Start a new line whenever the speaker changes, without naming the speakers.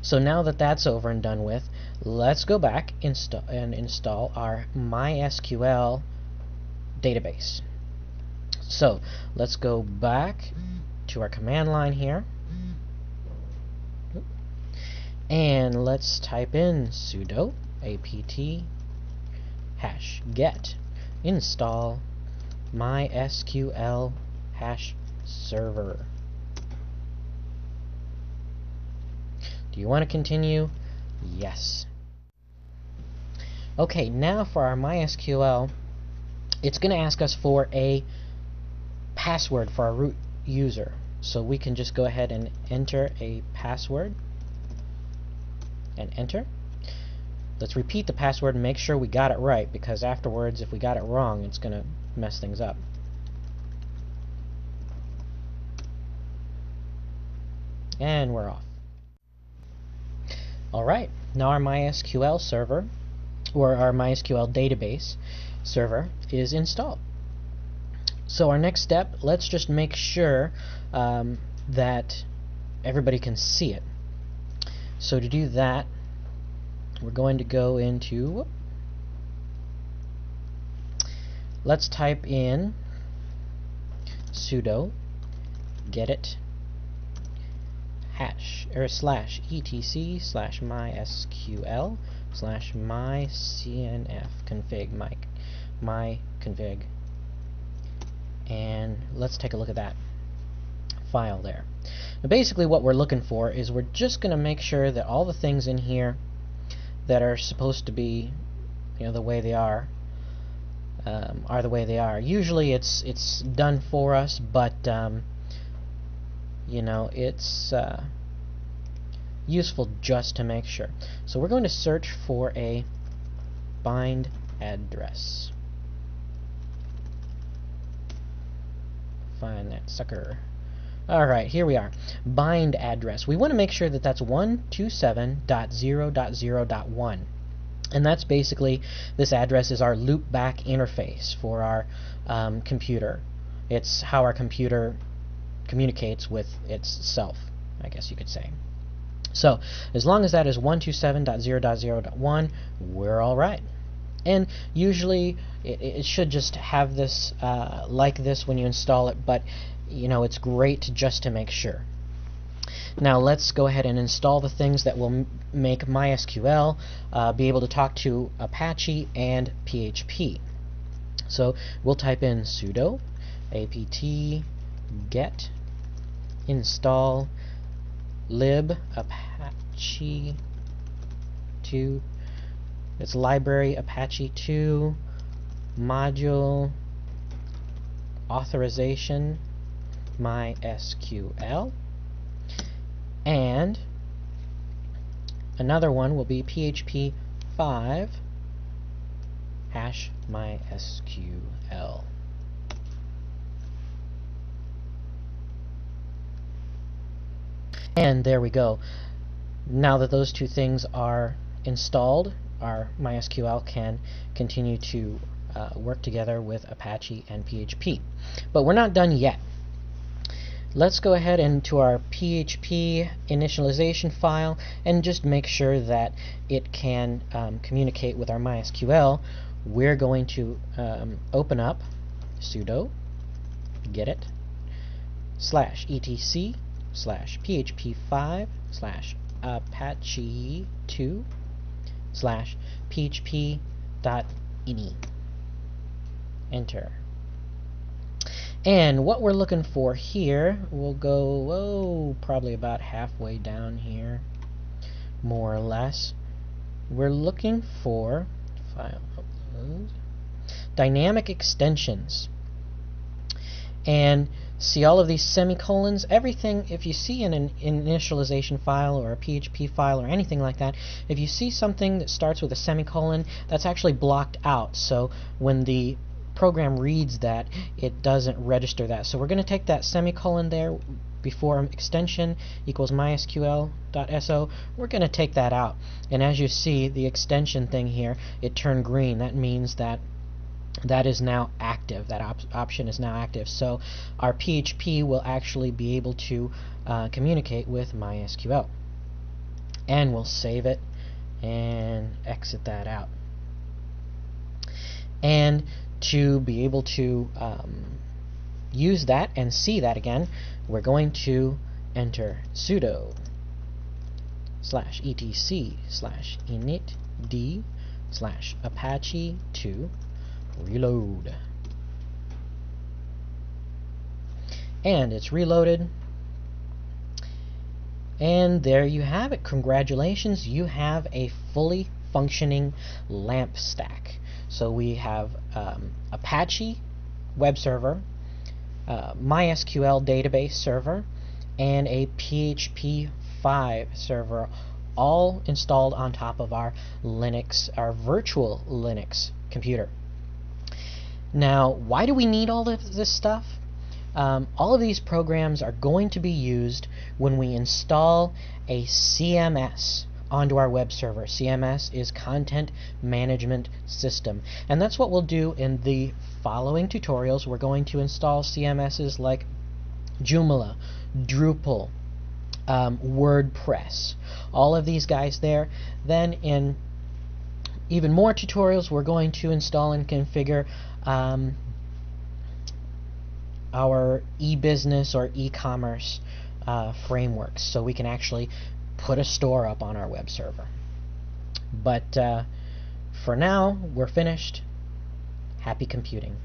So now that that's over and done with, let's go back and install our MySQL database. So let's go back to our command line here, and let's type in sudo apt -get install MySQL -server. Do you want to continue? Yes. Okay, now for our MySQL, it's going to ask us for a password for our root user. So we can just go ahead and enter a password and enter. Let's repeat the password and make sure we got it right, because afterwards, if we got it wrong, it's going to mess things up. And we're off. Alright, now our MySQL server, or our MySQL database server, is installed. So our next step, let's just make sure that everybody can see it. So to do that, we're going to go into, let's type in sudo get hash or /etc/mysql/mycnf config my config, and let's take a look at that file there. Now basically what we're looking for is we're just going to make sure that all the things in here that are supposed to be, you know, the way they are the way they are. Usually it's done for us, but you know, it's useful just to make sure. So we're going to search for a bind address. Find that sucker. Alright, here we are. Bind address. We want to make sure that that's 127.0.0.1. And that's basically, this address is our loopback interface for our computer. It's how our computer communicates with itself, I guess you could say. So, as long as that is 127.0.0.1, we're alright. And usually it should just have this like this when you install it, but you know, it's great just to make sure. Now let's go ahead and install the things that will make MySQL be able to talk to Apache and PHP. So we'll type in sudo apt get install lib apache 2, it's library apache 2 module authorization MySQL, and another one will be PHP 5 #MySQL. And there we go. Now that those two things are installed, our MySQL can continue to work together with Apache and PHP. But we're not done yet. Let's go ahead into our PHP initialization file and just make sure that it can communicate with our MySQL. We're going to open up sudo get it /etc/php5/apache2/php.ini. Enter. And what we're looking for here, we'll go probably about halfway down here, more or less. We're looking for file upload, dynamic extensions. And see all of these semicolons, everything, if you see in an initialization file or a PHP file or anything like that, if you see something that starts with a semicolon, that's actually blocked out. So when the program reads that, it doesn't register that. So we're going to take that semicolon there before extension equals mysql.so. We're going to take that out. And as you see, the extension thing here, it turned green. That means that that is now active. That option is now active. So our PHP will actually be able to communicate with MySQL. and we'll save it and exit that out. And to be able to use that and see that again, we're going to enter sudo /etc/initd/apache2 reload. And it's reloaded. And there you have it. Congratulations, you have a fully functioning LAMP stack. So we have Apache web server, MySQL database server, and a PHP 5 server, all installed on top of our virtual Linux computer. Now, why do we need all of this stuff? All of these programs are going to be used when we install a CMS onto our web server. CMS is Content Management System, and that's what we'll do in the following tutorials. We're going to install CMSs like Joomla, Drupal, WordPress, all of these guys there. Then in even more tutorials, we're going to install and configure our e-business or e-commerce frameworks, so we can actually put a store up on our web server. But for now, we're finished. Happy computing.